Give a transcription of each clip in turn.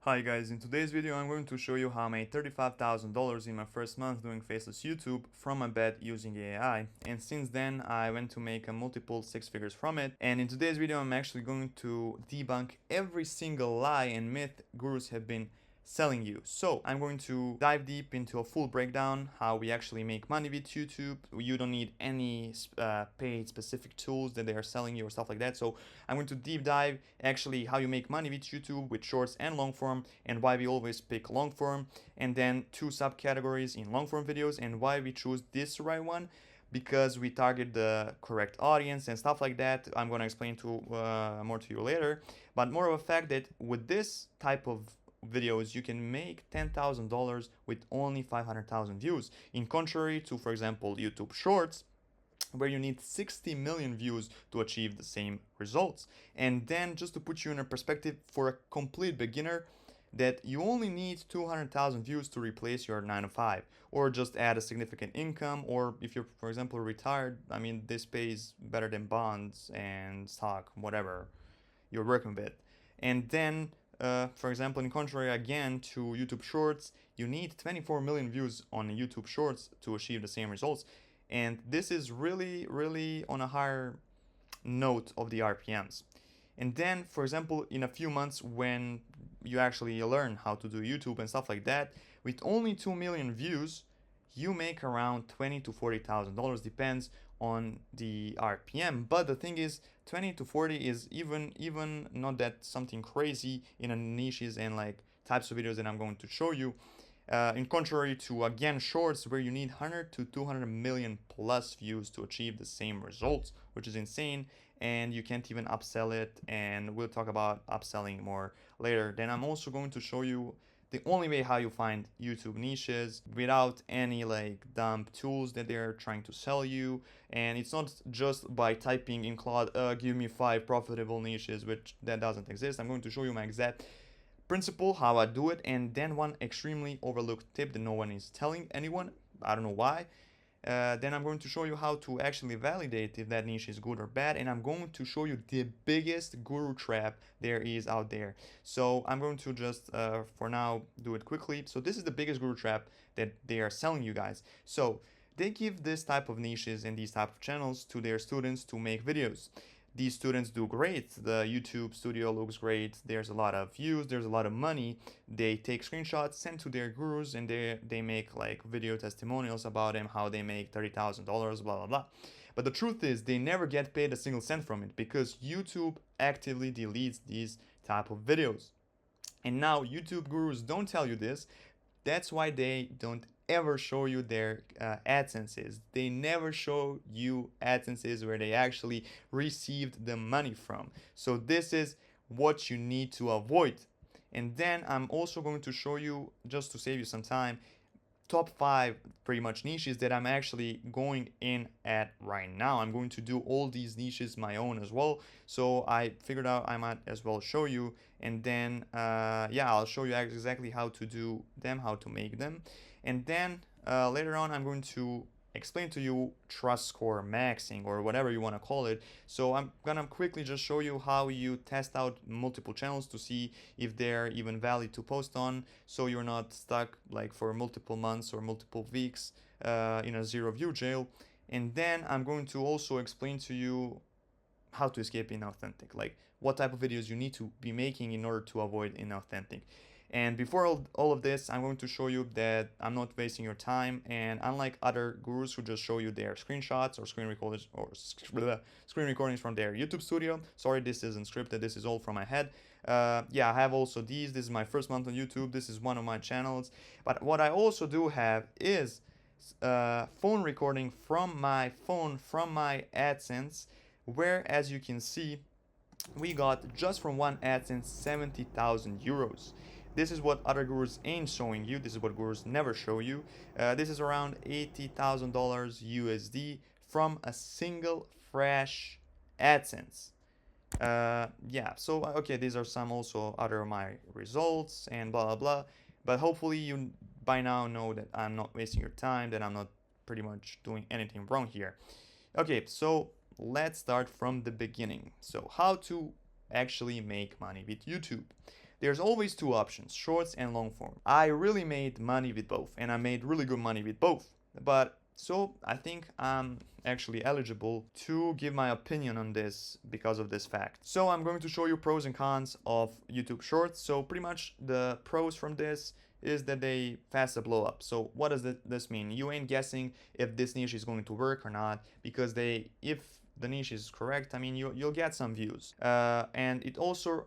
Hi guys, in today's video I'm going to show you how I made $35,000 in my first month doing Faceless YouTube from a bet using AI, and since then I went to make a multiple six figures from it. And in today's video I'm actually going to debunk every single lie and myth gurus have been selling you. So I'm going to dive deep into a full breakdown how we actually make money with YouTube. You don't need any paid specific tools that they are selling you or stuff like that. So I'm going to deep dive actually how you make money with YouTube with shorts and long form, and why we always pick long form, and then two subcategories in long form videos and why we choose this right one, because we target the correct audience and stuff like that. I'm going to explain more to you later, but more of a fact that with this type of videos you can make $10,000 with only 500,000 views, in contrary to, for example, YouTube Shorts, where you need 60 million views to achieve the same results. And then, just to put you in a perspective, for a complete beginner, that you only need 200,000 views to replace your 9 to 5, or just add a significant income, or if you're, for example, retired, I mean, this pays better than bonds and stock, whatever you're working with. And then, for example, in contrary again to YouTube Shorts, you need 24 million views on YouTube Shorts to achieve the same results. And this is really on a higher note of the RPMs. And then, for example, in a few months when you actually learn how to do YouTube and stuff like that, with only 2 million views, you make around $20,000 to $40,000, depends on the RPM. But the thing is, 20 to 40 is even not that something crazy in a niches and like types of videos that I'm going to show you. In contrary to, again, shorts, where you need 100 to 200 million plus views to achieve the same results, which is insane, and you can't even upsell it, and we'll talk about upselling more later. Then I'm also going to show you the only way how you find YouTube niches without any like dumb tools that they're trying to sell you. And it's not just by typing in Claude, give me 5 profitable niches, which that doesn't exist. I'm going to show you my exact principle, how I do it, and then one extremely overlooked tip that no one is telling anyone. I don't know why. Then I'm going to show you how to actually validate if that niche is good or bad, and I'm going to show you the biggest guru trap there is out there. So I'm going to just, for now, do it quickly. So this is the biggest guru trap that they are selling you guys. So they give this type of niches and these type of channels to their students to make videos. These students do great. The YouTube studio looks great. There's a lot of views. There's a lot of money. They take screenshots, send to their gurus, and they make like video testimonials about them, how they make $30,000, blah blah blah. But the truth is, they never get paid a single cent from it because YouTube actively deletes these type of videos. And now YouTube gurus don't tell you this. That's why they don't ever show you their AdSenses. They never show you AdSenses where they actually received the money from. So this is what you need to avoid. And then I'm also going to show you, just to save you some time, top 5 pretty much niches that I'm actually going in at right now. I'm going to do all these niches my own as well, so I figured out I might as well show you, and then yeah, I'll show you exactly how to do them, how to make them, and then later on I'm going to explain to you trust score maxing, or whatever you want to call it. So I'm gonna quickly just show you how you test out multiple channels to see if they're even valid to post on, so you're not stuck like for multiple months or multiple weeks in a zero view jail. And then I'm going to also explain to you how to escape inauthentic, like what type of videos you need to be making in order to avoid inauthentic. And before all of this, I'm going to show you that I'm not wasting your time, and unlike other gurus who just show you their screenshots or screen recordings from their YouTube studio, sorry, this isn't scripted, this is all from my head. Yeah, I have also these. This is my first month on YouTube. This is one of my channels. But what I also do have is phone recording from my phone, from my AdSense, where, as you can see, we got just from one AdSense 70,000 euros. This is what other gurus ain't showing you. This is what gurus never show you. This is around $80,000 USD from a single fresh AdSense. Yeah, so okay, these are some also other my results and blah blah blah. But hopefully you by now know that I'm not wasting your time, that I'm not pretty much doing anything wrong here. Okay, so let's start from the beginning. So how to actually make money with YouTube. there's always two options, shorts and long form. I really made money with both, and I made really good money with both. But so I think I'm actually eligible to give my opinion on this because of this fact. So I'm going to show you pros and cons of YouTube Shorts. So pretty much the pros from this is that they faster blow up. So what does this mean? You ain't guessing if this niche is going to work or not, because if the niche is correct, I mean, you'll get some views. And it also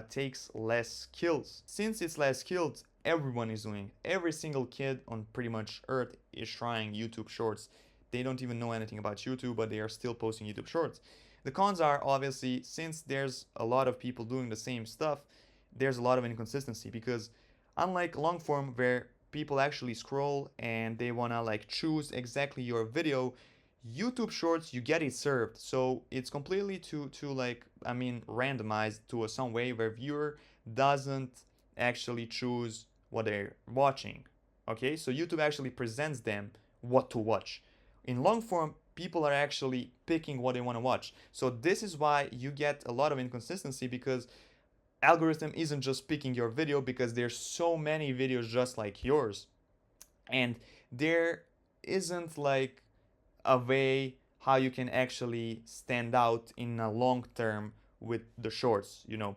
takes less skills. Since it's less skilled, everyone is doing. Every single kid on pretty much Earth is trying YouTube Shorts. They don't even know anything about YouTube, but they are still posting YouTube Shorts. The cons are, obviously, since there's a lot of people doing the same stuff, there's a lot of inconsistency, because unlike long form where people actually scroll and they wanna like choose exactly your video, YouTube Shorts, you get it served. So it's completely to like, I mean, randomized to some way where viewer doesn't actually choose what they're watching. Okay, so YouTube actually presents them what to watch. In long form, people are actually picking what they want to watch. So this is why you get a lot of inconsistency, because algorithm isn't just picking your video, because there's so many videos just like yours, and there isn't like a way how you can actually stand out in a long term with the shorts, you know.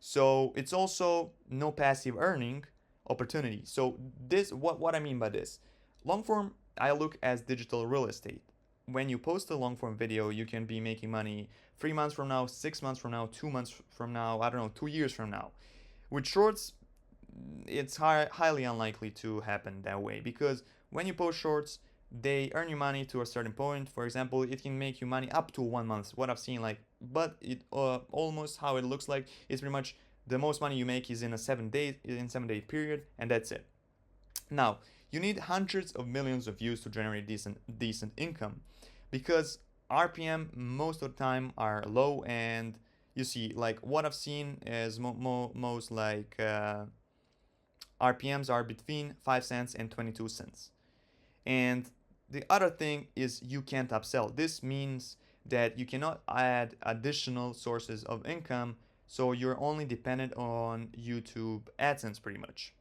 So it's also no passive earning opportunity. So this, what I mean by this, long form I look as digital real estate. When you post a long form video, you can be making money 3 months from now, 6 months from now, 2 months from now, I don't know, 2 years from now. With shorts, it's highly unlikely to happen that way, because when you post shorts, they earn you money to a certain point. For example, it can make you money up to 1 month, what I've seen, like, but it almost how it looks like is pretty much the most money you make is in a 7 day period, and that's it. Now you need hundreds of millions of views to generate decent income, because RPM most of the time are low, and you see, like, what I've seen is most like RPMs are between 5 cents and 22 cents. And the other thing is you can't upsell. This means that you cannot add additional sources of income, so you're only dependent on YouTube AdSense pretty much.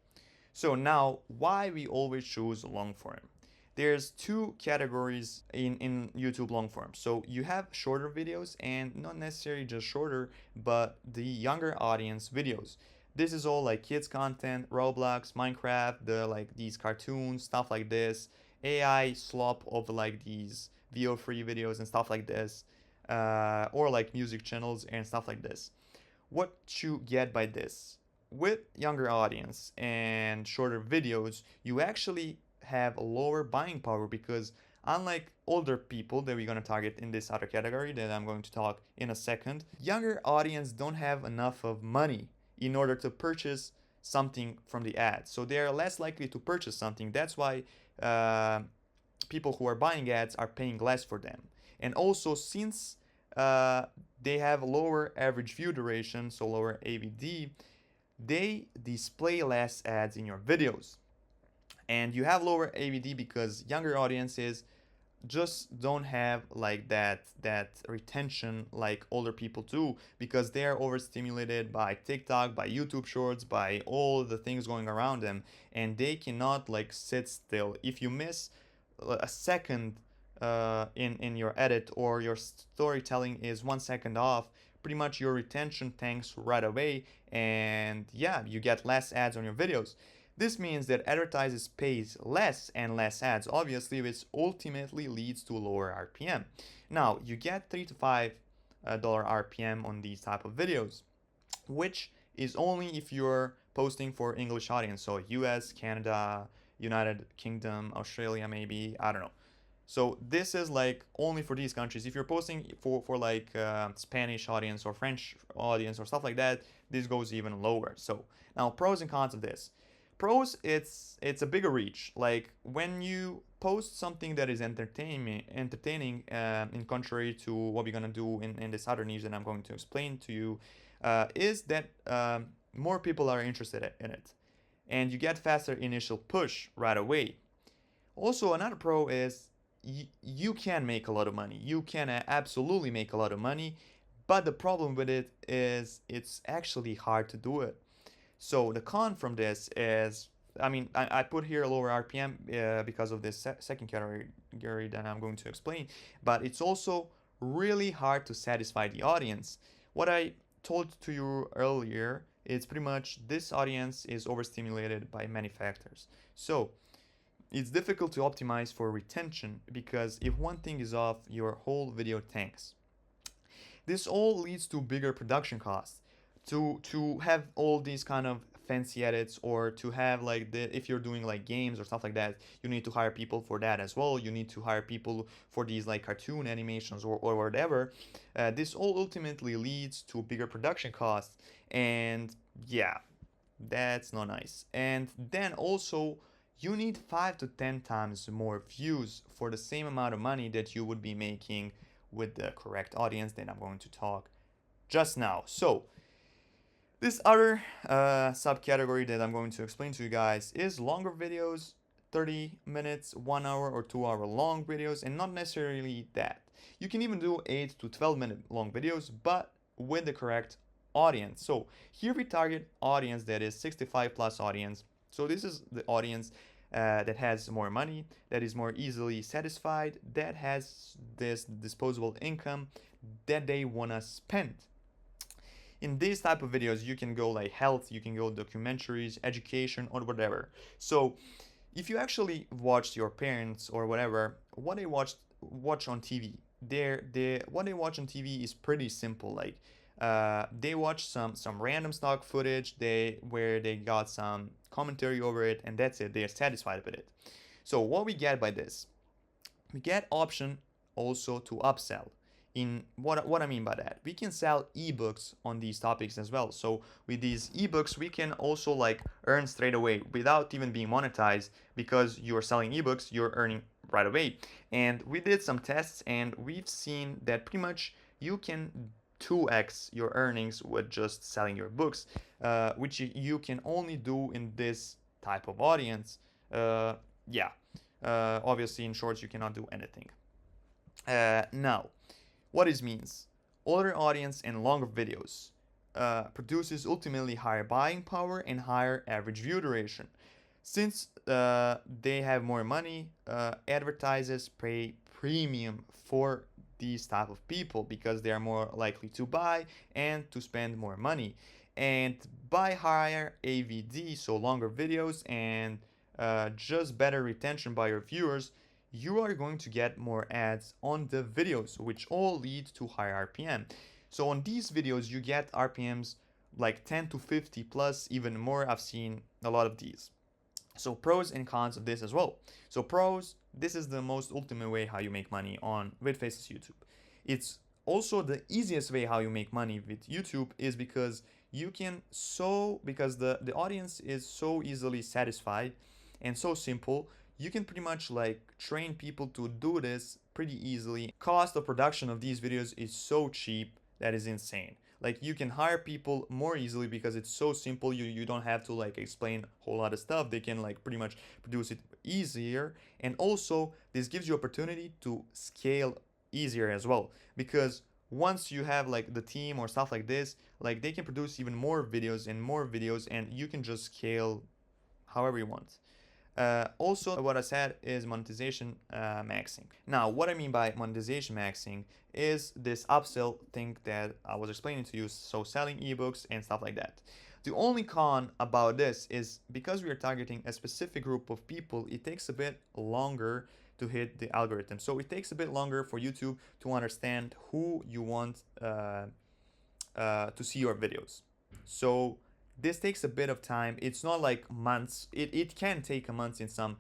So now, why we always choose long form? There's two categories in YouTube long form. So you have shorter videos, and not necessarily just shorter, but the younger audience videos. This is all like kids content, Roblox, Minecraft, these cartoons, stuff like this, AI slop of like these VO3 videos and stuff like this, or like music channels and stuff like this. What you get by this? With younger audience and shorter videos, you actually have a lower buying power, because unlike older people that we're going to target in this other category that I'm going to talk in a second, younger audience don't have enough of money in order to purchase something from the ads. So they are less likely to purchase something. That's why people who are buying ads are paying less for them. And also, since they have lower average view duration, so lower AVD, they display less ads in your videos. And you have lower AVD because younger audiences just don't have like that retention like older people do, because they are overstimulated by TikTok, by YouTube Shorts, by all the things going around them, and they cannot like sit still. If you miss a second in your edit, or your storytelling is 1 second off, pretty much your retention tanks right away, and yeah, you get less ads on your videos. This means that advertisers pays less and less ads, obviously, which ultimately leads to lower RPM. Now, you get $3 to $5 RPM on these type of videos, which is only if you're posting for English audience, so US, Canada, United Kingdom, Australia, maybe, I don't know. So this is like only for these countries. If you're posting for like Spanish audience or French audience or stuff like that, this goes even lower. So now, pros and cons of this. Pros, it's a bigger reach. Like when you post something that is entertaining, in contrary to what we're gonna do in this other news that I'm going to explain to you, is that more people are interested in it, and you get faster initial push right away. Also, another pro is you can make a lot of money. You can absolutely make a lot of money, but the problem with it is it's actually hard to do it. So the con from this is, I mean, I put here lower RPM because of this second category that I'm going to explain, but it's also really hard to satisfy the audience. What I told to you earlier, it's pretty much this audience is overstimulated by many factors. So it's difficult to optimize for retention because if one thing is off, your whole video tanks. This all leads to bigger production costs. To have all these kind of fancy edits, or to have like the, if you're doing like games or stuff like that, you need to hire people for that as well. You need to hire people for these like cartoon animations or whatever. This all ultimately leads to bigger production costs, and yeah, that's not nice. And then also you need 5 to 10 times more views for the same amount of money that you would be making with the correct audience that I'm going to talk just now. So this other subcategory that I'm going to explain to you guys is longer videos, 30 minutes, 1 hour or 2 hour long videos, and not necessarily that. You can even do 8 to 12 minute long videos, but with the correct audience. So here we target audience that is 65 plus audience. So this is the audience that has more money, that is more easily satisfied, that has this disposable income that they wanna spend. In these type of videos, you can go like health, you can go documentaries, education, or whatever. So if you actually watched your parents or whatever, what they watch on TV, what they watch on TV is pretty simple. Like they watch some random stock footage where they got some commentary over it, and that's it. They are satisfied with it. So what we get by this, we get option also to upsell. In what I mean by that, we can sell ebooks on these topics as well. So with these ebooks, we can also like earn straight away without even being monetized, because you're selling ebooks, you're earning right away. And we did some tests, and we've seen that pretty much you can 2x your earnings with just selling your books, which you can only do in this type of audience. Yeah, obviously in shorts you cannot do anything. Now, what this means, older audience and longer videos produces ultimately higher buying power and higher average view duration. Since they have more money, advertisers pay premium for these type of people because they are more likely to buy and to spend more money. And by higher AVD, so longer videos, and just better retention by your viewers, you are going to get more ads on the videos, which all lead to higher RPM. So on these videos, you get RPMs like 10 to 50 plus, even more. I've seen a lot of these. So pros and cons of this as well. So pros, this is the most ultimate way how you make money with Faceless YouTube. It's also the easiest way how you make money with YouTube, is because because the audience is so easily satisfied and so simple, you can pretty much like train people to do this pretty easily. Cost of production of these videos is so cheap that is insane. Like you can hire people more easily because it's so simple. You don't have to like explain a whole lot of stuff. They can like pretty much produce it easier. And also this gives you opportunity to scale easier as well, because once you have like the team or stuff like this, like they can produce even more videos, and you can just scale however you want. Also, what I said is monetization maxing. Now, what I mean by monetization maxing is this upsell thing that I was explaining to you, so selling ebooks and stuff like that. The only con about this is because we are targeting a specific group of people, it takes a bit longer to hit the algorithm. So it takes a bit longer for YouTube to understand who you want to see your videos. So this takes a bit of time. It's not like months. It can take a month in some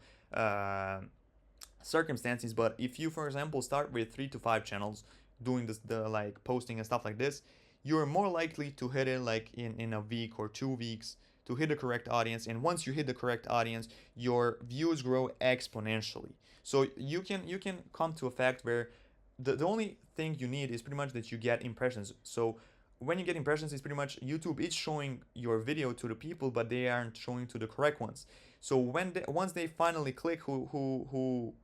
circumstances, but if you, for example, start with 3 to 5 channels doing the like posting and stuff like this, you're more likely to hit it like in a week or 2 weeks, to hit the correct audience. And once you hit the correct audience, your views grow exponentially. So you can come to a fact where the only thing you need is pretty much that you get impressions. So when you get impressions, it's pretty much YouTube is showing your video to the people, but they aren't showing to the correct ones. So once they finally click who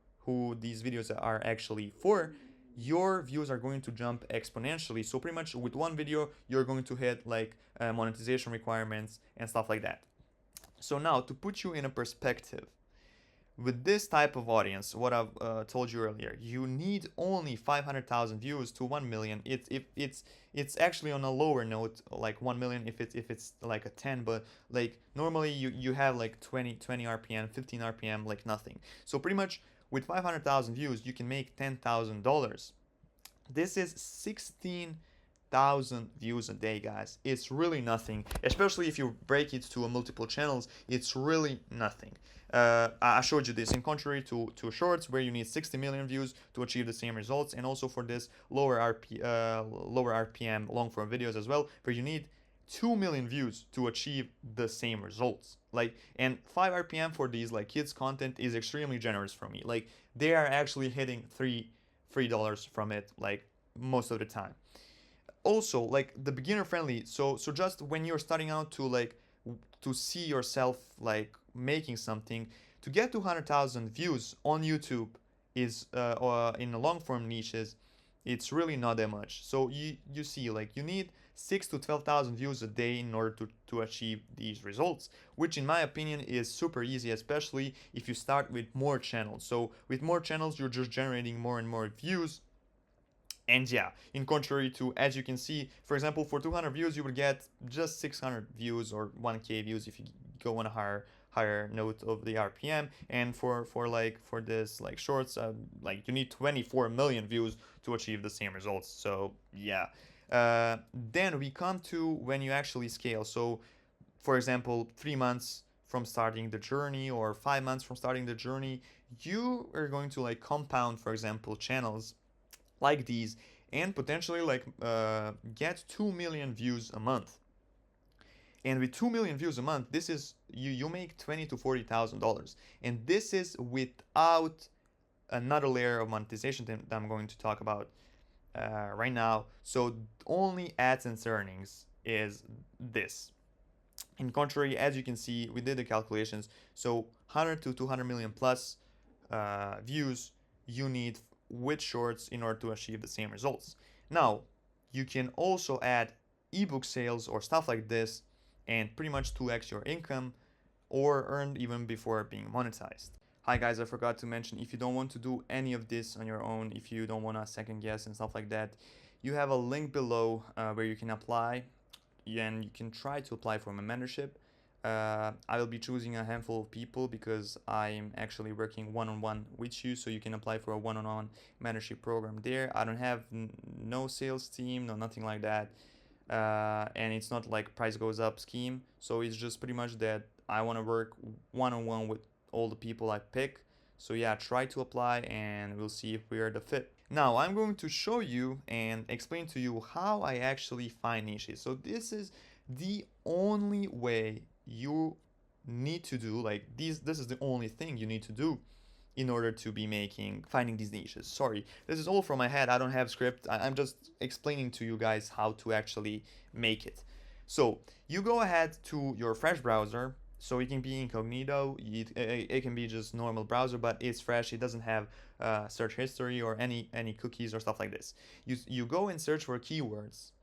these videos are actually for, your views are going to jump exponentially. So pretty much with one video, you're going to hit like monetization requirements and stuff like that. So now to put you in a perspective, with this type of audience, what I've told you earlier, you need only 500,000 views to 1 million. It's actually on a lower note, like 1 million if it's like a 10, but like normally you have like 20 RPM, 15 RPM, like nothing. So pretty much with 500,000 views, you can make $10,000. This is 16,000 views a day, guys. It's really nothing, especially if you break it to multiple channels. It's really nothing. I showed you this in contrary to shorts, where you need 60 million views to achieve the same results, and also for this lower RPM long form videos as well, where you need 2 million views to achieve the same results. Like, and 5 RPM for these like kids content is extremely generous for me. Like, they are actually hitting $3 from it, like most of the time. Also, like the beginner friendly, so just when you're starting out to like to see yourself like making something, to get 200,000 views on YouTube is in the long form niches, it's really not that much. So you see, like you need 6 to 12,000 views a day in order to achieve these results, which in my opinion is super easy, especially if you start with more channels. So with more channels, you're just generating more and more views. And yeah, in contrary to, as you can see, for example, for 200 views, you would get just 600 views or 1K views if you go on a higher note of the RPM. And for this like shorts, like you need 24 million views to achieve the same results. So yeah. Then we come to when you actually scale. So for example, 3 months from starting the journey or 5 months from starting the journey, you are going to like compound, for example, channels like these, and potentially like get 2 million views a month. And with 2 million views a month, this is you make $20,000 to $40,000, and this is without another layer of monetization that I'm going to talk about right now. So only AdSense earnings is this. In contrary, as you can see, we did the calculations. So 100 to 200 million plus views you need with shorts in order to achieve the same results. Now, you can also add ebook sales or stuff like this and pretty much 2x your income or earn even before being monetized. Hi guys, I forgot to mention, if you don't want to do any of this on your own, if you don't want to second guess and stuff like that, you have a link below where you can apply, and you can try to apply for my mentorship. I will be choosing a handful of people because I'm actually working one-on-one with you, so you can apply for a one-on-one mentorship program there. I don't have no sales team, no nothing like that, and it's not like price goes up scheme. So it's just pretty much that I want to work one-on-one with all the people I pick. So yeah, try to apply and we'll see if we are the fit. Now I'm going to show you and explain to you how I actually find niches. So this is the only way you need to do, like this is the only thing you need to do in order to be finding these niches. Sorry, this is all from my head. I don't have script. I'm just explaining to you guys how to actually make it. So you go ahead to your fresh browser. So it can be incognito, it can be just normal browser, but it's fresh. It doesn't have search history or any cookies or stuff like this. You go and search for keywords.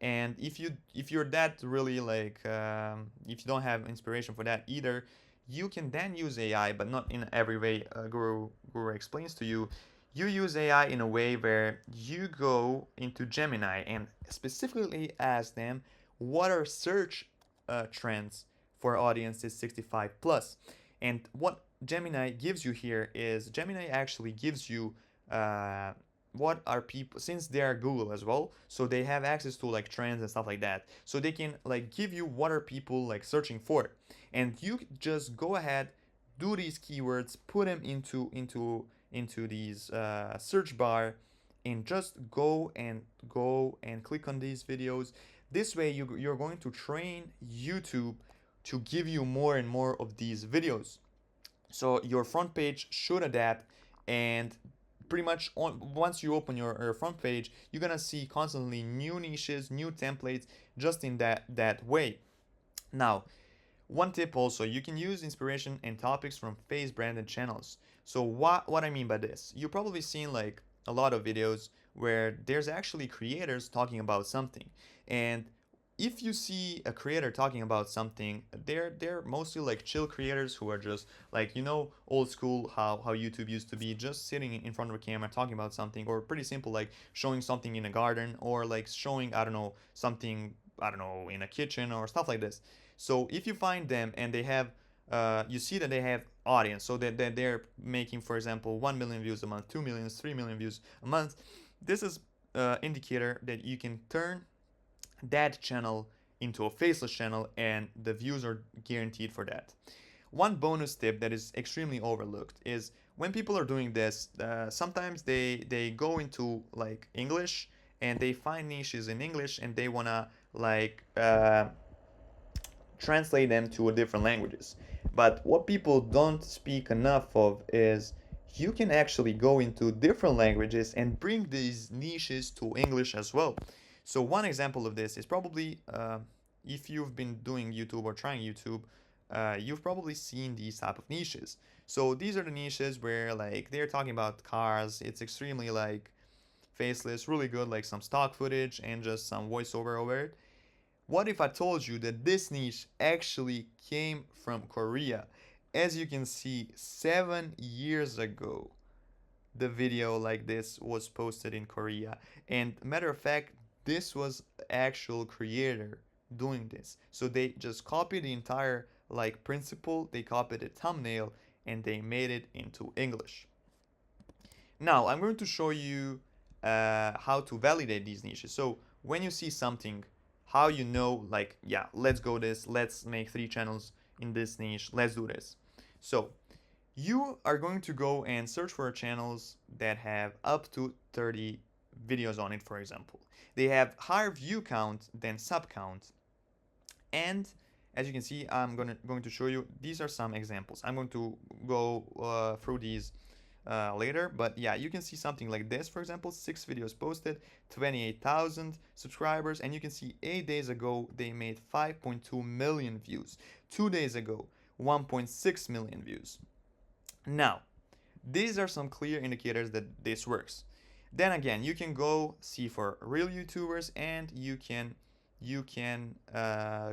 And if you're that really like if you don't have inspiration for that either, you can then use AI, but not in every way Guru explains to you. You use AI in a way where you go into Gemini and specifically ask them what are search trends for audiences 65 plus. And what Gemini gives you here is Gemini actually gives you what are people, since they are Google as well, so they have access to like trends and stuff like that, so they can like give you what are people like searching for, and you just go ahead, do these keywords, put them into these search bar, and just go and click on these videos. This way you're going to train YouTube to give you more and more of these videos. So your front page should adapt, and pretty much once you open your front page, you're gonna see constantly new niches, new templates, just in that way. Now, one tip also, you can use inspiration and topics from face branded channels. So what I mean by this, you've probably seen like a lot of videos where there's actually creators talking about something. And if you see a creator talking about something, they're mostly like chill creators who are just like, old school, how YouTube used to be, just sitting in front of a camera talking about something, or pretty simple, like showing something in a garden, or like showing, I don't know, something, I don't know, in a kitchen or stuff like this. So if you find them and they have you see that they have audience, so that they're making, for example, 1 million views a month, 2 million, 3 million views a month. This is indicator that you can turn that channel into a faceless channel, and the views are guaranteed for that. One bonus tip that is extremely overlooked is when people are doing this, sometimes they go into like English, and they find niches in English, and they wanna like translate them to different languages. But what people don't speak enough of is you can actually go into different languages and bring these niches to English as well. So one example of this is probably if you've been doing YouTube or trying YouTube, you've probably seen these type of niches. So these are the niches where like they're talking about cars. It's extremely like faceless, really good, like some stock footage and just some voiceover over it. What if I told you that this niche actually came from Korea? As you can see, 7 years ago, the video like this was posted in Korea. And matter of fact, this was actual creator doing this. So they just copied the entire like principle, they copied the thumbnail, and they made it into English. Now I'm going to show you how to validate these niches. So when you see something, how you know, like, yeah, let's go this, let's make 3 channels in this niche, let's do this. So you are going to go and search for channels that have up to 30 videos on it, for example. They have higher view count than sub count. And as you can see, I'm going to show you, these are some examples. I'm going to go through these later, but yeah, you can see something like this, for example, 6 videos posted, 28,000 subscribers, and you can see 8 days ago they made 5.2 million views. 2 days ago, 1.6 million views. Now, these are some clear indicators that this works. Then again, you can go see for real YouTubers, and you can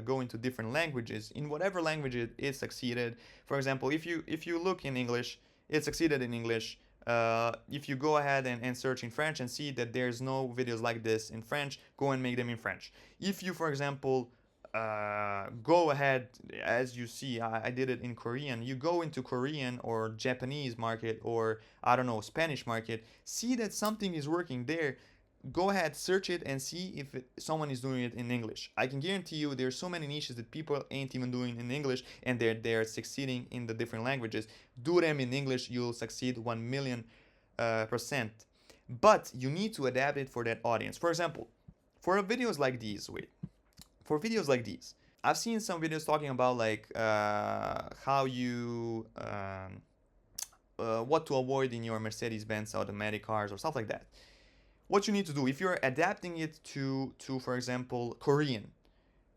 go into different languages. In whatever language it succeeded. For example, if you look in English, it succeeded in English. If you go ahead and search in French and see that there's no videos like this in French, go and make them in French. If you, for example, go ahead, as you see, I did it in Korean, you go into Korean or Japanese market, or I don't know, Spanish market, see that something is working there, go ahead, search it, and see if someone is doing it in English. I can guarantee you there's so many niches that people ain't even doing in English, and they're succeeding in the different languages. Do them in English, you'll succeed 1,000,000%. But you need to adapt it for that audience. For example, for videos like these, I've seen some videos talking about like how you what to avoid in your Mercedes-Benz automatic cars or stuff like that. What you need to do, if you're adapting it to for example, Korean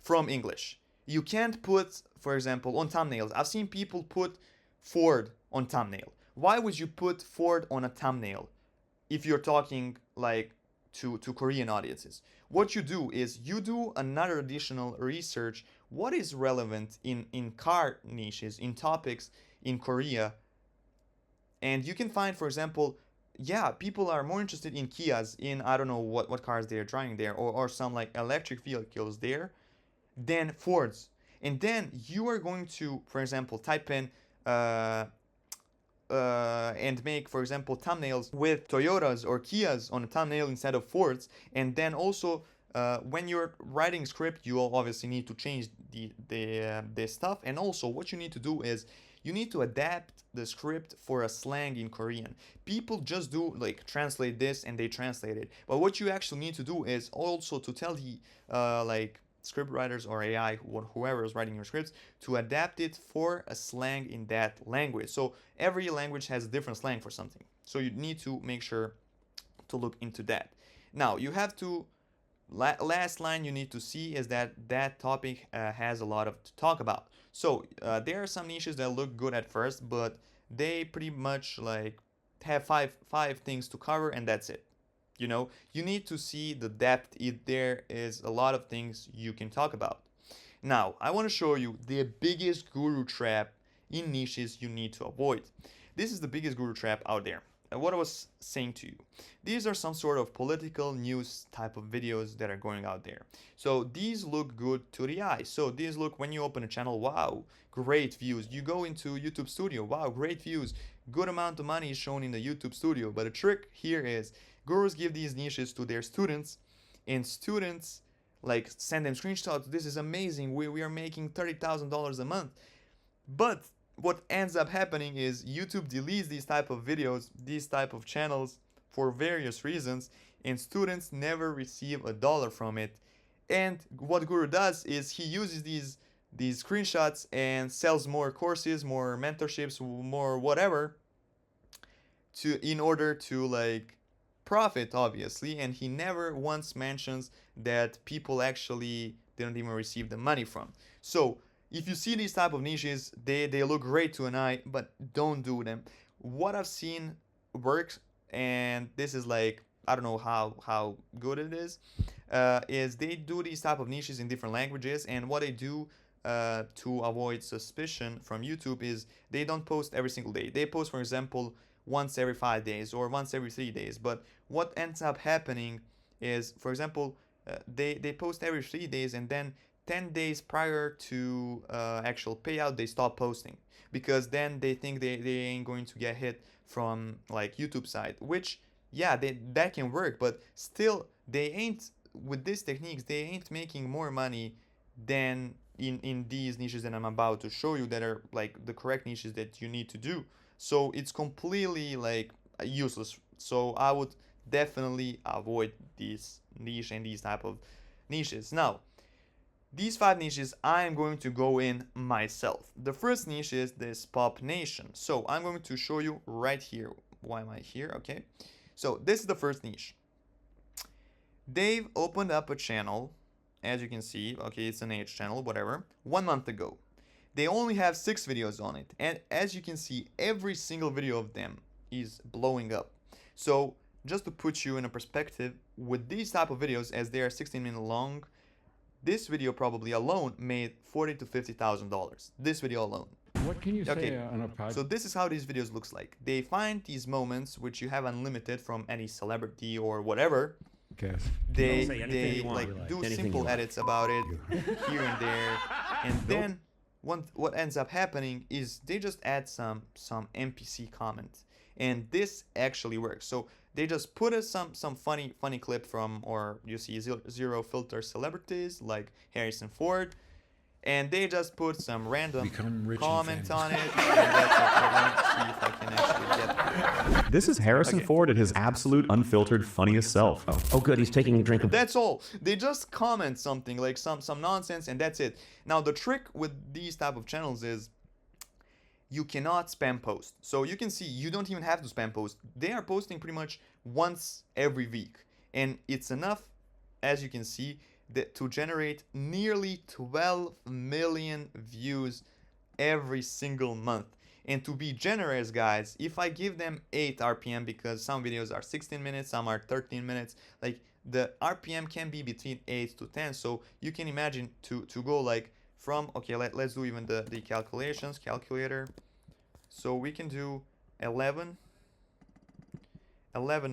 from English, you can't put, for example, on thumbnails. I've seen people put Ford on thumbnail. Why would you put Ford on a thumbnail if you're talking like to Korean audiences? What you do is you do another additional research. What is relevant in car niches, in topics in Korea? And you can find, for example, yeah, people are more interested in Kias, in I don't know what cars they're trying there, or some like electric vehicles there, than Fords. And then you are going to, for example, type in and make, for example, thumbnails with Toyotas or Kias on a thumbnail instead of Fords. And then also, when you're writing script, you will obviously need to change the stuff. And also, what you need to do is you need to adapt the script for a slang in Korean. People just do like translate this and they translate it. But what you actually need to do is also to tell the like script writers or AI, whoever is writing your scripts, to adapt it for a slang in that language. So every language has a different slang for something. So you need to make sure to look into that. Now you have to, last line you need to see is that that topic has a lot of to talk about. So there are some niches that look good at first, but they pretty much like have five things to cover and that's it. You know, you need to see the depth. There is a lot of things you can talk about. Now, I want to show you the biggest guru trap in niches you need to avoid. This is the biggest guru trap out there. What I was saying to you, these are some sort of political news type of videos that are going out there. So these look good to the eye. So these look, when you open a channel, wow, great views. You go into YouTube Studio, wow, great views. Good amount of money is shown in the YouTube Studio. But the trick here is gurus give these niches to their students, and students like send them screenshots. This is amazing. We are making $30,000 a month. But what ends up happening is YouTube deletes these type of videos, these type of channels for various reasons, and students never receive a dollar from it. And what Guru does is he uses these screenshots and sells more courses, more mentorships, more whatever, in order to like profit, obviously. And he never once mentions that people actually didn't even receive the money from. So if you see these type of niches, they look great to an eye, but don't do them. What I've seen works, and this is like, I don't know how good it is they do these type of niches in different languages, and what they do to avoid suspicion from YouTube is they don't post every single day. They post, for example, once every 5 days or once every 3 days. But what ends up happening is, for example, they post every 3 days, and then 10 days prior to actual payout, they stop posting, because then they think they ain't going to get hit from like YouTube side, which, yeah, that can work, but still they ain't, with these techniques, they ain't making more money than in these niches that I'm about to show you, that are like the correct niches that you need to do. So it's completely like useless. So I would definitely avoid this niche and these type of niches. Now, these 5 niches I am going to go in myself. The first niche is this Pop Nation. So I'm going to show you right here. Why am I here? Okay. So this is the first niche. They've opened up a channel, as you can see. Okay, it's an age channel, whatever. 1 month ago. They only have 6 videos on it. And as you can see, every single video of them is blowing up. So just to put you in a perspective, with these type of videos, as they are 16 minutes long, this video probably alone made $40,000 to $50,000. This video alone. What can you say on a podcast? So this is how these videos looks like. They find these moments which you have unlimited from any celebrity or whatever. Okay. They like do simple edits about it here and there, and then what ends up happening is they just add some NPC comments, and this actually works. So they just put some funny clip from, or you see zero filter celebrities like Harrison Ford, and they just put some random comment on it. And that's it. Let's see if I can actually get This is Harrison Ford at his absolute unfiltered funniest self. Oh good, he's taking a drink of... That's all. They just comment something like some nonsense, and that's it. Now the trick with these type of channels is you cannot spam post. So you can see you don't even have to spam post. They are posting pretty much once every week, and it's enough, as you can see, that to generate nearly 12 million views every single month. And to be generous, guys, if I give them 8 RPM, because some videos are 16 minutes, some are 13 minutes, like the RPM can be between 8 to 10. So you can imagine to go like from, okay, let's do even the calculations, calculator. So we can do 11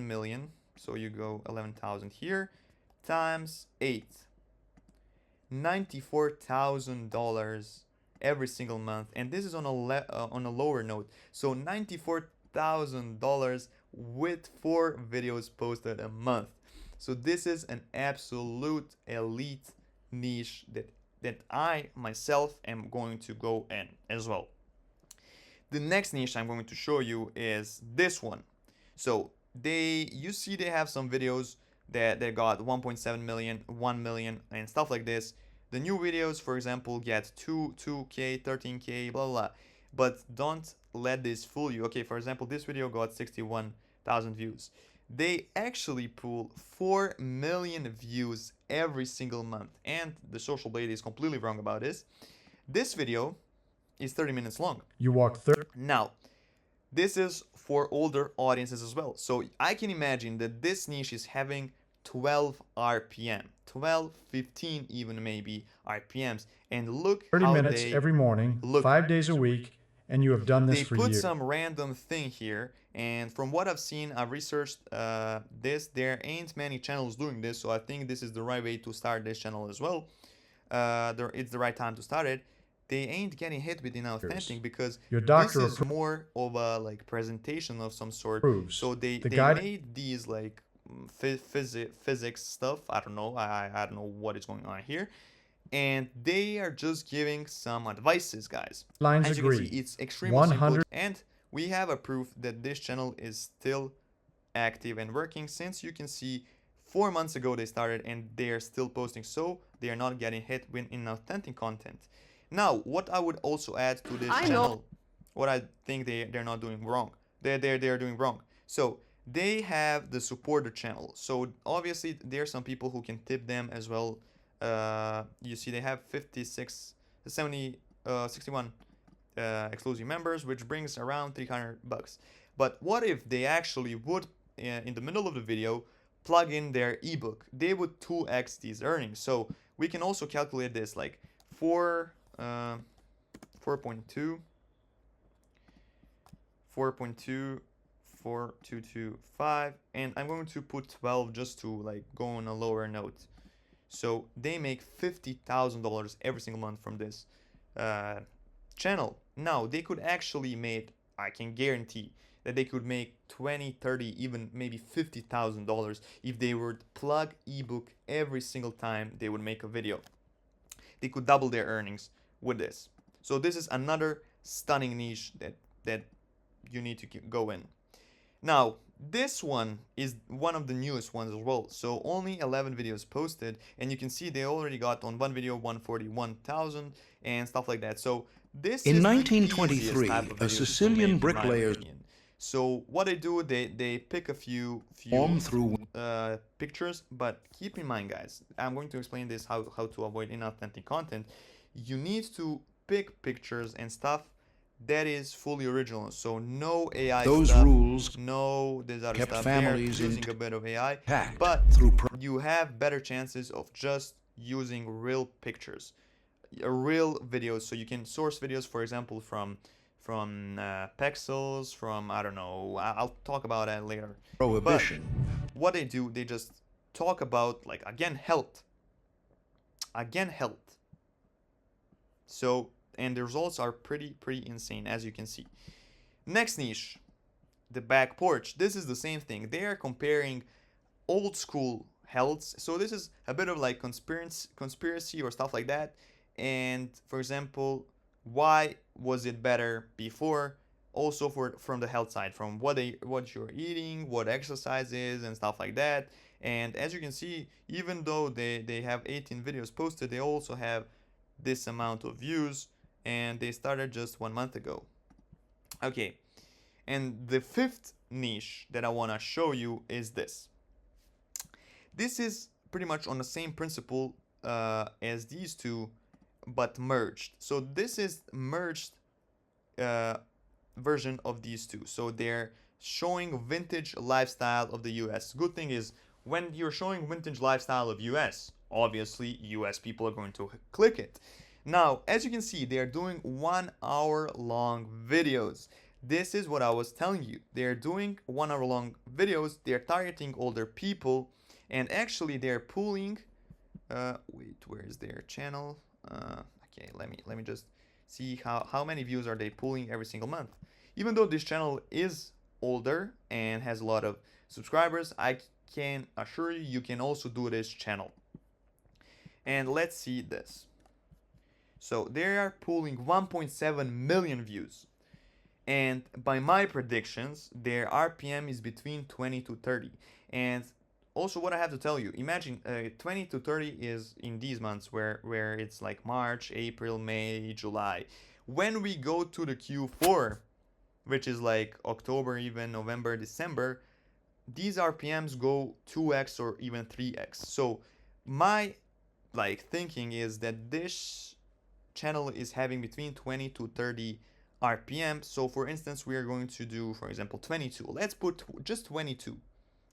million. So you go 11,000 here times 8. $94,000 every single month, and this is on a lower note. So $94,000 with 4 videos posted a month. So this is an absolute elite niche that I myself am going to go in as well. The next niche I'm going to show you is this one. So you see they have some videos that got 1.7 million, 1 million, and stuff like this. The new videos, for example, get 2K, 13K, blah, blah, blah. But don't let this fool you. Okay, for example, this video got 61,000 views. They actually pull 4 million views every single month. And the social blade is completely wrong about this. This video is 30 minutes long. You walk 30. Now, this is for older audiences as well. So I can imagine that this niche is having 12 RPM, 12, 15 even maybe RPMs. And look 30 how minutes they every morning, look. 5 days a week, and you have done this They for put years. some random thing here, and from what I've seen, I've researched this. There ain't many channels doing this, so I think this is the right way to start this channel as well. It's the right time to start it. They ain't getting hit with inauthentic because Your doctor this is more of a like presentation of some sort. approves. So they guide made these like physics stuff. I don't know. I don't know what is going on here. And they are just giving some advices, guys. Lines As you agree. can see, it's extremely simple, and we have a proof that this channel is still active and working, since you can see 4 months ago they started and they are still posting, so they are not getting hit with inauthentic content. Now, what I would also add to this channel, what I think they're not doing wrong, they're doing wrong. So they have the supporter channel. So obviously there are some people who can tip them as well. You see they have 61 exclusive members, which brings around $300. But what if they actually would, in the middle of the video, plug in their ebook? They would 2x these earnings. So we can also calculate this like 4.2, 4225, and I'm going to put 12 just to like go on a lower note. So they make $50,000 every single month from this channel. Now they could actually make, I can guarantee that they could make 20, 30, even maybe $50,000 if they would plug ebook every single time they would make a video. They could double their earnings with this. So this is another stunning niche that you need to go in. Now, this one is one of the newest ones as well. So only 11 videos posted, and you can see they already got on one video 141,000 and stuff like that. So this in is 1923, the type of a Sicilian bricklayer. So what they do, they pick a few pictures, but keep in mind, guys, I'm going to explain this how to avoid inauthentic content. You need to pick pictures and stuff that is fully original, so no AI Those stuff, rules no this other kept stuff. families They're using a bit of AI, intact but through you have better chances of just using real pictures, real videos. So you can source videos, for example, from Pexels, from, I don't know, I'll talk about that later. Prohibition. But what they do, they just talk about, like, again health. So, and the results are pretty insane, as you can see. Next niche, the back porch. This is the same thing. They are comparing old school healths. So this is a bit of like conspiracy or stuff like that. And for example, why was it better before? Also from the health side, from what you're eating, what exercise is, and stuff like that. And as you can see, even though they have 18 videos posted, they also have this amount of views, and they started just 1 month ago. Okay, and the fifth niche that I want to show you is this. This is pretty much on the same principle as these two, but merged. So this is merged version of these two. So they're showing vintage lifestyle of the US. Good thing is, when you're showing vintage lifestyle of US, obviously US people are going to click it. Now, as you can see, they are doing 1 hour long videos. This is what I was telling you. They're doing 1 hour long videos. They're targeting older people, and actually they're pulling wait, where is their channel? Okay, let me just see how many views are they pulling every single month. Even though this channel is older and has a lot of subscribers, I can assure you, you can also do this channel. And let's see this. So they are pulling 1.7 million views. And by my predictions, their RPM is between 20 to 30. And also what I have to tell you, imagine 20 to 30 is in these months where it's like March, April, May, July. When we go to the Q4, which is like October, even November, December, these RPMs go 2x or even 3x. So my thinking is that this channel is having between 20 to 30 RPM. So for instance, we are going to do, for example, 22. Let's put just 22.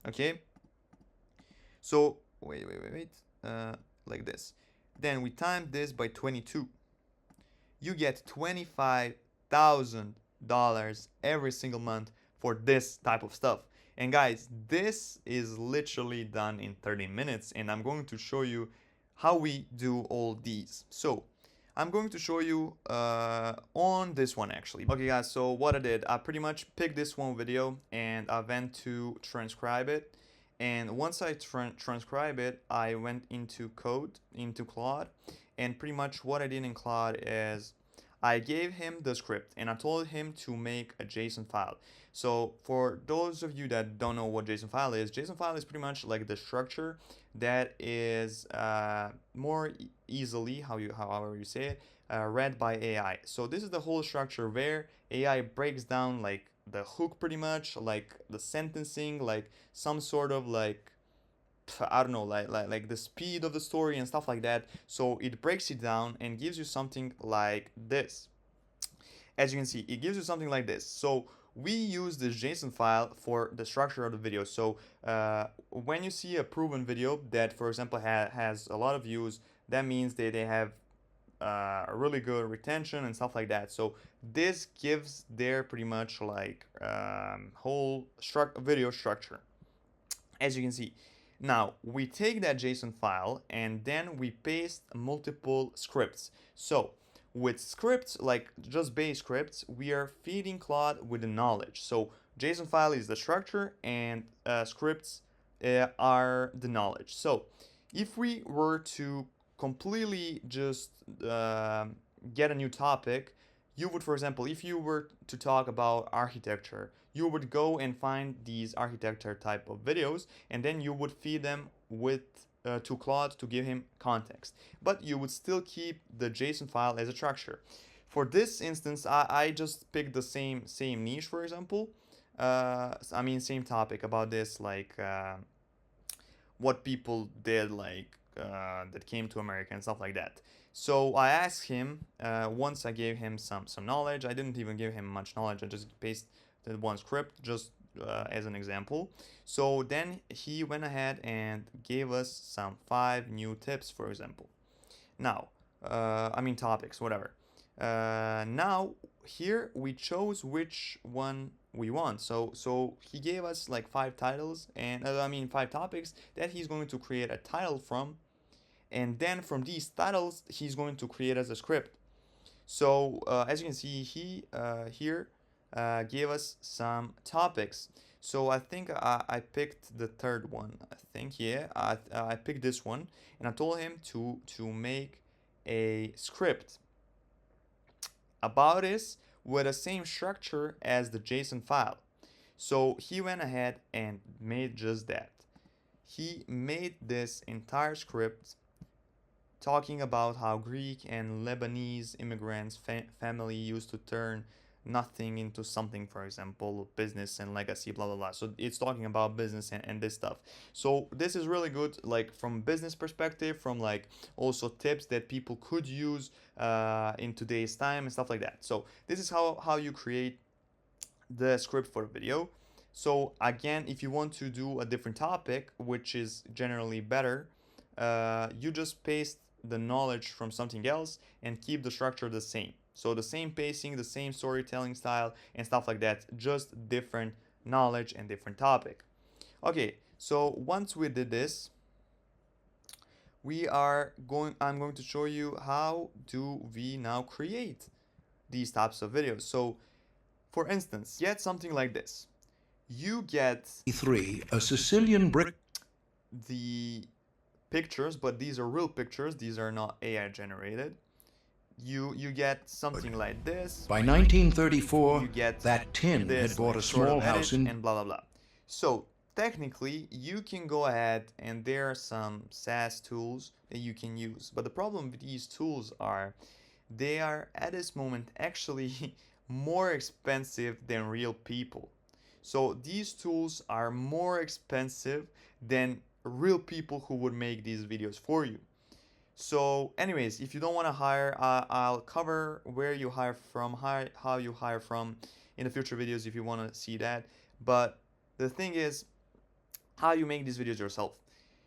Okay. So wait, like this. Then we time this by 22. You get $25,000 every single month for this type of stuff. And guys, this is literally done in 30 minutes, and I'm going to show you how we do all these. So I'm going to show you on this one actually. Okay guys, so what I did, I pretty much picked this one video and I went to transcribe it. And once I transcribe it, I went into Claude, and pretty much what I did in Claude is I gave him the script and I told him to make a JSON file. So for those of you that don't know what JSON file is pretty much like the structure that is more easily, however you say it, read by AI. So this is the whole structure where AI breaks down like the hook, pretty much like the sentencing, like some sort of like, I don't know, like the speed of the story and stuff like that. So it breaks it down and gives you something like this. As you can see, it gives you something like this. So we use this JSON file for the structure of the video. So when you see a proven video that, for example, has a lot of views, that means that they have a really good retention and stuff like that. So this gives their pretty much like whole video structure, as you can see. Now we take that JSON file and then we paste multiple scripts. So with scripts, like just base scripts, we are feeding Claude with the knowledge. So JSON file is the structure and scripts are the knowledge. So if we were to completely just get a new topic, you would, for example, if you were to talk about architecture, you would go and find these architecture type of videos, and then you would feed them with to Claude to give him context. But you would still keep the JSON file as a structure. For this instance, I just picked the same niche, for example. I mean, same topic about this, like what people did, like that came to America and stuff like that. So I asked him, once I gave him some knowledge. I didn't even give him much knowledge. I just pasted one script just as an example. So then he went ahead and gave us some 5 new tips, for example. Now, I mean topics, whatever. Now here we chose which one we want. So he gave us like 5 titles and 5 topics that he's going to create a title from, and then from these titles he's going to create as a script. So as you can see, he here gave us some topics. So I think I picked the third one. I think, yeah, I picked this one, and I told him to make a script about this with the same structure as the JSON file. So he went ahead and made just that. He made this entire script talking about how Greek and Lebanese immigrants family used to turn nothing into something, for example, business and legacy, blah blah blah. So it's talking about business and this stuff. So this is really good, like from business perspective, from like also tips that people could use in today's time and stuff like that. So this is how you create the script for a video. So again, if you want to do a different topic, which is generally better, you just paste the knowledge from something else and keep the structure the same. So the same pacing, the same storytelling style and stuff like that, just different knowledge and different topic. Okay, so once we did this, I'm going to show you how do we now create these types of videos. So for instance, get something like this. You get 3. A Sicilian brick. The pictures, but these are real pictures. These are not AI generated. You get something like this. By 1934, you get that tin had bought a sort small of house edit in... and blah blah blah. So technically you can go ahead and there are some SaaS tools that you can use, but the problem with these tools are they are at this moment actually more expensive than real people. So these tools are more expensive than real people who would make these videos for you. So anyways, if you don't want to hire, I'll cover where you hire from, how you hire from in the future videos if you want to see that. But the thing is how you make these videos yourself.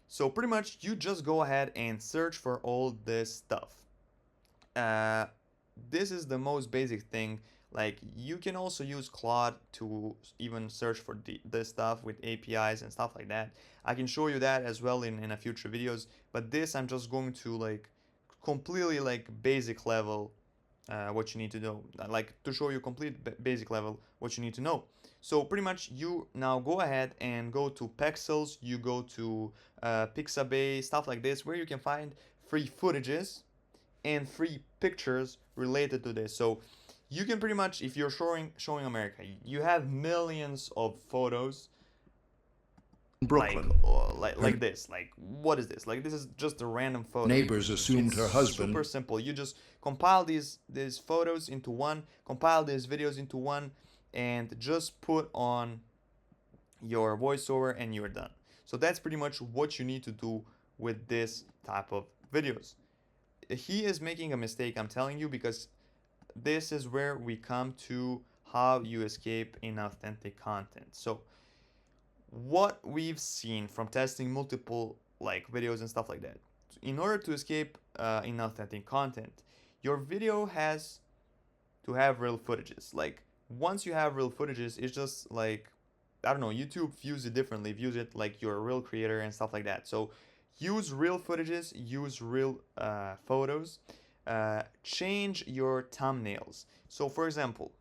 So pretty much you just go ahead and search for all this stuff. This is the most basic thing. Like, you can also use Claude to even search for this stuff with APIs and stuff like that. I can show you that as well in a future videos, but this I'm just going to like completely like basic level what you need to know, like to show you complete basic level what you need to know. So pretty much you now go ahead and go to Pexels, you go to Pixabay, stuff like this, where you can find free footages and free pictures related to this. So you can pretty much, if you're showing America, you have millions of photos Brooklyn. like this. Like, what is this? Like, this is just a random photo. Neighbors assumed her husband. Super simple. You just compile these photos into one, compile these videos into one, and just put on your voiceover and you're done. So that's pretty much what you need to do with this type of videos. He is making a mistake, I'm telling you, because this is where we come to how you escape inauthentic content. So what we've seen from testing multiple like videos and stuff like that, in order to escape inauthentic content, your video has to have real footages. Like, once you have real footages, it's just like, I don't know, YouTube views it differently, views it like you're a real creator and stuff like that. So use real footages, use real photos, change your thumbnails. So for example,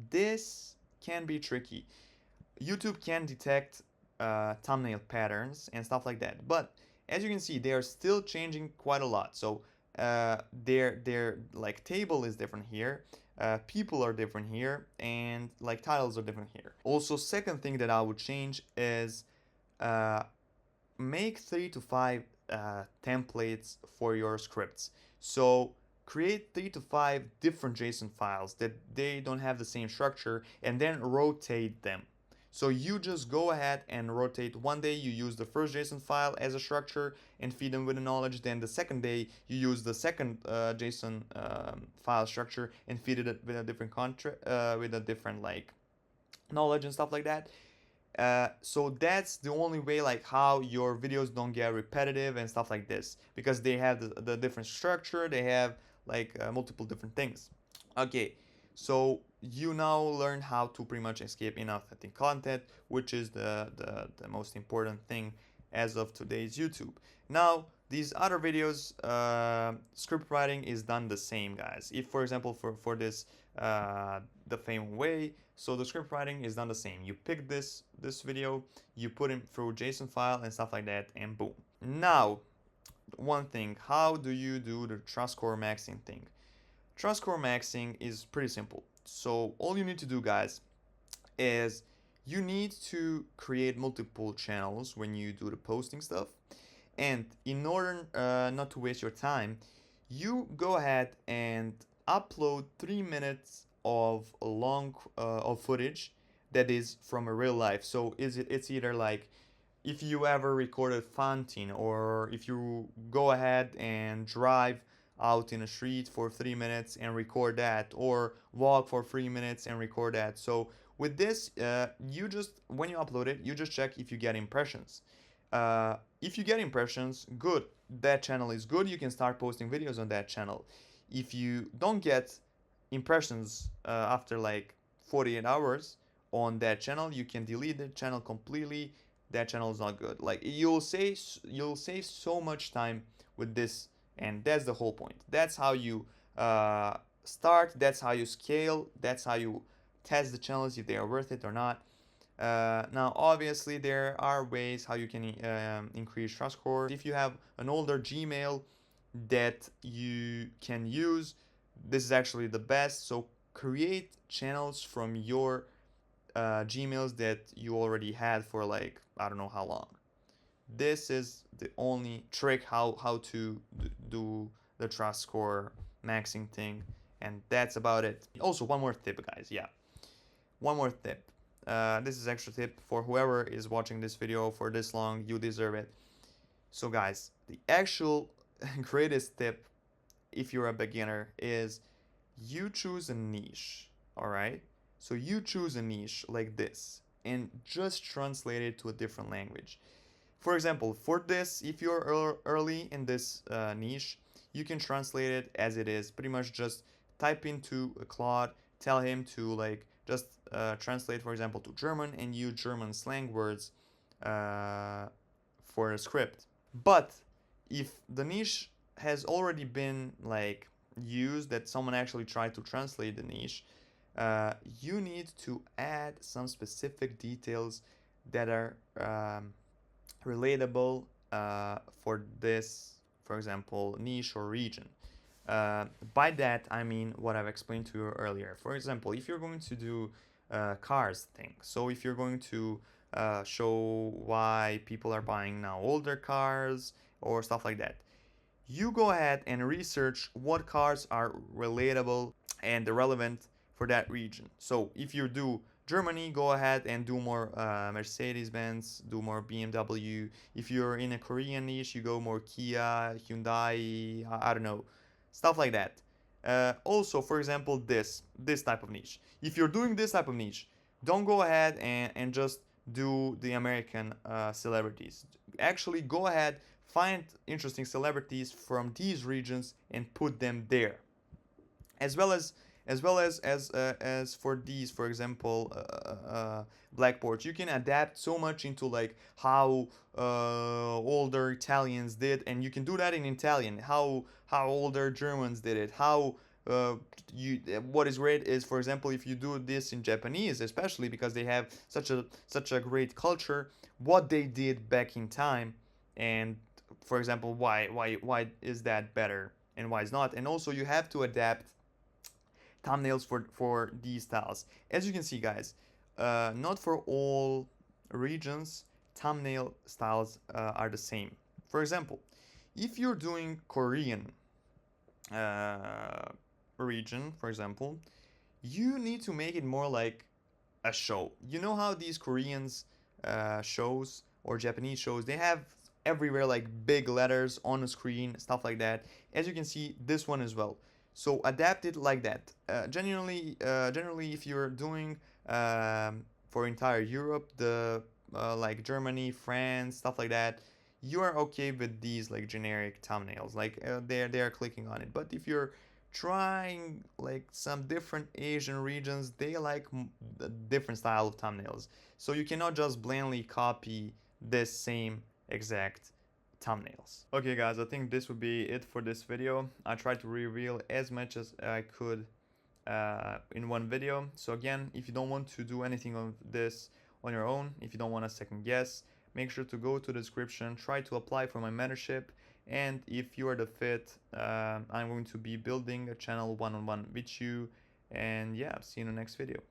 this can be tricky. YouTube can detect thumbnail patterns and stuff like that, but as you can see, they are still changing quite a lot. So their like table is different here, people are different here, and like titles are different here. Also, second thing that I would change is make 3 to 5 templates for your scripts. So create 3 to 5 different JSON files that they don't have the same structure, and then rotate them. So you just go ahead and rotate. One day you use the first JSON file as a structure and feed them with the knowledge. Then the second day you use the second JSON file structure and feed it with a different with a different like knowledge and stuff like that. So that's the only way like how your videos don't get repetitive and stuff like this, because they have the different structure, they have like multiple different things. Okay, so you now learn how to pretty much escape inauthentic content, which is the most important thing as of today's YouTube. Now, these other videos, script writing is done the same, guys. If, for example, for this, the Fame Way, so the script writing is done the same. You pick this video, you put it through JSON file and stuff like that, and boom. Now, one thing, how do you do the trust score maxing thing? Trust score maxing is pretty simple. So all you need to do, guys, is you need to create multiple channels when you do the posting stuff. And in order not to waste your time, you go ahead and upload 3 minutes of long of footage that is from a real life. So it's either like if you ever recorded fountain, or if you go ahead and drive out in a street for 3 minutes and record that, or walk for 3 minutes and record that. So with this, you just, when you upload it, you just check if you get impressions. If you get impressions, good, that channel is good, you can start posting videos on that channel. If you don't get impressions after like 48 hours on that channel, you can delete the channel completely. That channel is not good. Like, you'll save so much time with this, and that's the whole point. That's how you start, that's how you scale, that's how you test the channels if they are worth it or not. Now, obviously, there are ways how you can increase trust score. If you have an older Gmail that you can use, this is actually the best. So create channels from your Gmails that you already had for like, I don't know how long. This is the only trick how to do the trust score maxing thing, and that's about it. Also, one more tip, guys. Yeah, one more tip. This is extra tip for whoever is watching this video for this long. You deserve it. So guys, the actual greatest tip if you're a beginner is you choose a niche, all right? So you choose a niche like this and just translate it to a different language. For example, for this, if you're early in this niche, you can translate it as it is. Pretty much just type into Claude, tell him to like just translate, for example, to German and use German slang words for a script. But if the niche has already been like used, that someone actually tried to translate the niche, you need to add some specific details that are relatable for this, for example, niche or region. By that I mean what I've explained to you earlier. For example, if you're going to do cars thing, so if you're going to show why people are buying now older cars or stuff like that, you go ahead and research what cars are relatable and relevant for that region. So if you do Germany, go ahead and do more Mercedes-Benz, do more BMW. If you're in a Korean niche, you go more Kia, Hyundai, I don't know, stuff like that. Also, for example, this type of niche. If you're doing this type of niche, don't go ahead and just do the American celebrities. Actually, go ahead, find interesting celebrities from these regions and put them there, as well as for these, for example, blackboards. You can adapt so much into like how older Italians did, and you can do that in Italian. How older Germans did it. How what is great is, for example, if you do this in Japanese, especially because they have such a great culture, what they did back in time, and for example, why is that better and why is not. And also you have to adapt thumbnails for these styles. As you can see, guys, not for all regions thumbnail styles are the same. For example, if you're doing Korean region, for example, you need to make it more like a show. You know how these Koreans shows or Japanese shows, they have everywhere like big letters on the screen, stuff like that. As you can see, this one as well. So adapt it like that. Generally, if you're doing for entire Europe, the like Germany, France, stuff like that, you are okay with these like generic thumbnails. Like they're clicking on it. But if you're trying like some different Asian regions, they like a different style of thumbnails. So you cannot just blindly copy this same exact thumbnails. Okay guys, I think this would be it for this video. I tried to reveal as much as I could in one video. So again, if you don't want to do anything of this on your own, if you don't want a second guess, make sure to go to the description, try to apply for my mentorship, and if you are the fit, I'm going to be building a channel one-on-one with you. And yeah, see you in the next video.